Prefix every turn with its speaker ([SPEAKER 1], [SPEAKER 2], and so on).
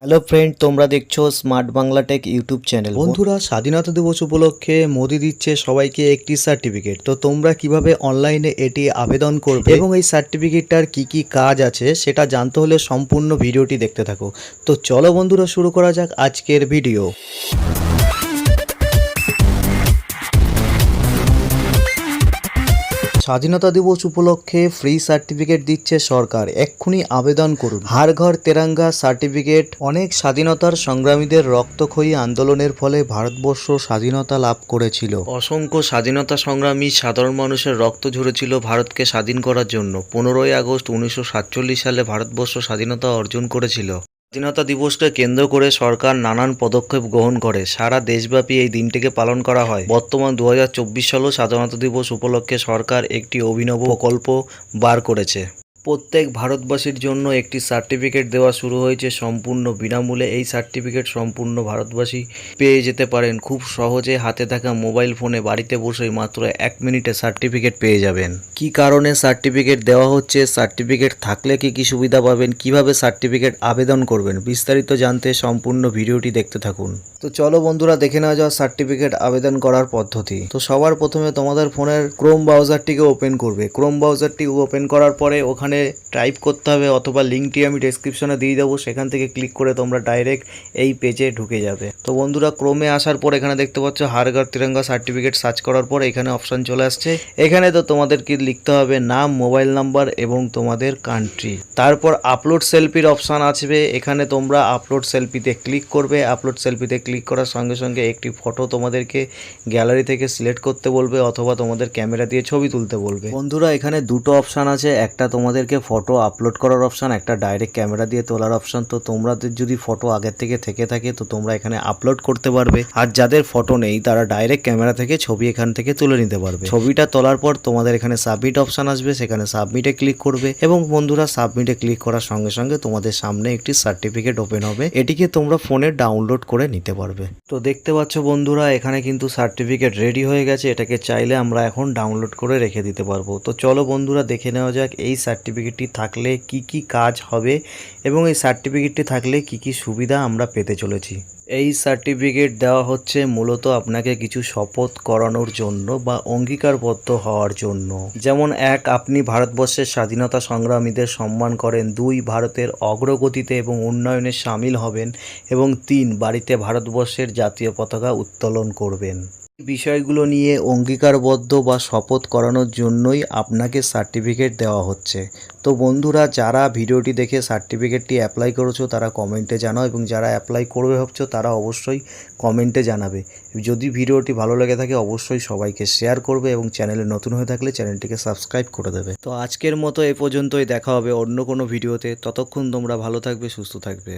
[SPEAKER 1] Hello friend, তোমরা দেখছো smart Bangla take YouTube channel.
[SPEAKER 2] বন্ধুরা, স্বাধীনতা দিবস উপলক্ষে মোদি দিচ্ছে সবাইকে একটি সার্টিফিকেট। তো তোমরা কিভাবে অনলাইনে এটি আবেদন করবে এবং এই সার্টিফিকেটটার কি কি কাজ আছে সেটা জানতে হলে সম্পূর্ণ ভিডিওটি দেখতে থাকো। তো চলো বন্ধুরা, শুরু করা যাক আজকের ভিডিও। স্বাধীনতা দিবস উপলক্ষে ফ্রি সার্টিফিকেট দিচ্ছে সরকার, এক্ষুনি আবেদন করুন। হার ঘর তেরাঙ্গা সার্টিফিকেট। অনেক স্বাধীনতার সংগ্রামীদের রক্তক্ষয়ী আন্দোলনের ফলে ভারতবর্ষ স্বাধীনতা লাভ করেছিল।
[SPEAKER 1] অসংখ্য স্বাধীনতা সংগ্রামী সাধারণ মানুষের রক্ত ঝরেছিল ভারতকে স্বাধীন করার জন্য। 15ই আগস্ট 1947 সালে ভারতবর্ষ স্বাধীনতা অর্জন করেছিল। স্বাধীনতা দিবসকে কেন্দ্র করে সরকার নানান পদক্ষেপ গ্রহণ করে। সারা দেশব্যাপী এই দিনটিকে পালন করা হয়। বর্তমান 2024 সালেও স্বাধীনতা দিবস উপলক্ষে সরকার একটি অভিনব প্রকল্প বার করেছে। প্রত্যেক ভারতবাসীর জন্য একটি সার্টিফিকেট দেওয়া শুরু হয়েছে সম্পূর্ণ বিনামূল্যে। এই সার্টিফিকেট সম্পূর্ণ ভারতবাসী পেয়ে যেতে পারেন খুব সহজে। হাতে থাকা মোবাইল ফোনে বাড়িতে বসেই মাত্র 1 মিনিটে সার্টিফিকেট পেয়ে যাবেন। কি কারণে সার্টিফিকেট দেওয়া হচ্ছে, সার্টিফিকেট থাকলে কি কি সুবিধা পাবেন, কিভাবে সার্টিফিকেট আবেদন করবেন, বিস্তারিত জানতে সম্পূর্ণ ভিডিওটি দেখতে থাকুন। তো চলো বন্ধুরা, দেখে নেওয়া যাক সার্টিফিকেট আবেদন করার পদ্ধতি। তো সবার প্রথমে তোমাদের ফোনের ক্রোম ব্রাউজারটিকে ওপেন করবে। ক্রোম ব্রাউজারটি ওপেন করার পরে ওখানে টাইপ করতে হবে, অথবা লিঙ্কটি আমি ডেসক্রিপশনে দিয়ে দেবো, সেখান থেকে ক্লিক করে তোমরা ডাইরেক্ট এই পেজে ঢুকে যাবে। তো বন্ধুরা, ক্রোমে আসার পর এখানে দেখতে পাচ্ছ হার ঘর তিরঙ্গা সার্টিফিকেট। সার্চ করার পর এখানে অপশান চলে আসছে। এখানে তো তোমাদের কি লিখতে হবে, নাম, মোবাইল নাম্বার এবং তোমাদের কান্ট্রি। তারপর আপলোড সেলফির অপশান আসবে। এখানে তোমরা আপলোড সেলফিতে ক্লিক করবে। আপলোড সেলফিতে ক্লিক করার সঙ্গে সঙ্গে একটি ফটো তোমাদেরকে গ্যালারি থেকে সিলেক্ট করতে বলবে, অথবা তোমাদের ক্যামেরা দিয়ে ছবি তুলতে বলবে। বন্ধুরা, এখানে দুটো অপশান আছে, একটা তোমাদেরকে ফটো আপলোড করার অপশান, একটা ডাইরেক্ট ক্যামেরা দিয়ে তোলার অপশান। তো তোমাদের যদি ফটো আগের থেকে থাকে তো তোমরা এখানে আপলোড করতে পারবে, আর যাদের ফটো নেই তারা ডাইরেক্ট ক্যামেরা থেকে ছবি এখান থেকে তুলে নিতে পারবে। ছবিটা তোলার পর তোমাদের এখানে সাবমিট অপশান আসবে, সেখানে সাবমিটে ক্লিক করবে এবং বন্ধুরা, সাবমিটে ক্লিক করার সঙ্গে সঙ্গে তোমাদের সামনে একটি সার্টিফিকেট ওপেন হবে। এটিকে তোমরা ফোনে ডাউনলোড করে নিতে পারবে। তো দেখতে পাচ্ছ বন্ধুরা, এখানে কিন্তু সার্টিফিকেট রেডি হয়ে গেছে। এটাকে চাইলে আমরা এখন ডাউনলোড করে রেখে দিতে পারবো। তো চলো বন্ধুরা, দেখে নেওয়া যাক এই সার্টিফিকেটটি থাকলে কি কি কাজ হবে এবং এই সার্টিফিকেটটি থাকলে কি কি সুবিধা আমরা পেতে চলেছি। এই সার্টিফিকেট দেওয়া হচ্ছে মূলত আপনাকে কিছু শপথ করানোর জন্য বা অঙ্গীকারবদ্ধ হওয়ার জন্য। যেমন 1, আপনি ভারতবর্ষের স্বাধীনতা সংগ্রামীদের সম্মান করেন। 2, ভারতের অগ্রগতিতে এবং উন্নয়নে সামিল হবেন। এবং 3, বাড়িতে ভারতবর্ষের জাতীয় পতাকা উত্তোলন করবেন। বিষয়গুলো নিয়ে অঙ্গীকারবদ্ধ বা শপথ করানোর জন্যই আপনাকে সার্টিফিকেট দেওয়া হচ্ছে। তো বন্ধুরা, যারা ভিডিওটি দেখে সার্টিফিকেটটি অ্যাপ্লাই করেছো তারা কমেন্টে জানাও, এবং যারা অ্যাপ্লাই করবে ভাবছো তারা অবশ্যই কমেন্টে জানাবে। যদি ভিডিওটি ভালো লেগে থাকে অবশ্যই সবাইকে শেয়ার করবে, এবং চ্যানেলে নতুন হয়ে থাকলে চ্যানেলটিকে সাবস্ক্রাইব করে দেবে। তো আজকের মতো এ পর্যন্তই, দেখা হবে অন্য কোনো ভিডিওতে। ততক্ষণ তোমরা ভালো থাকবে, সুস্থ থাকবে।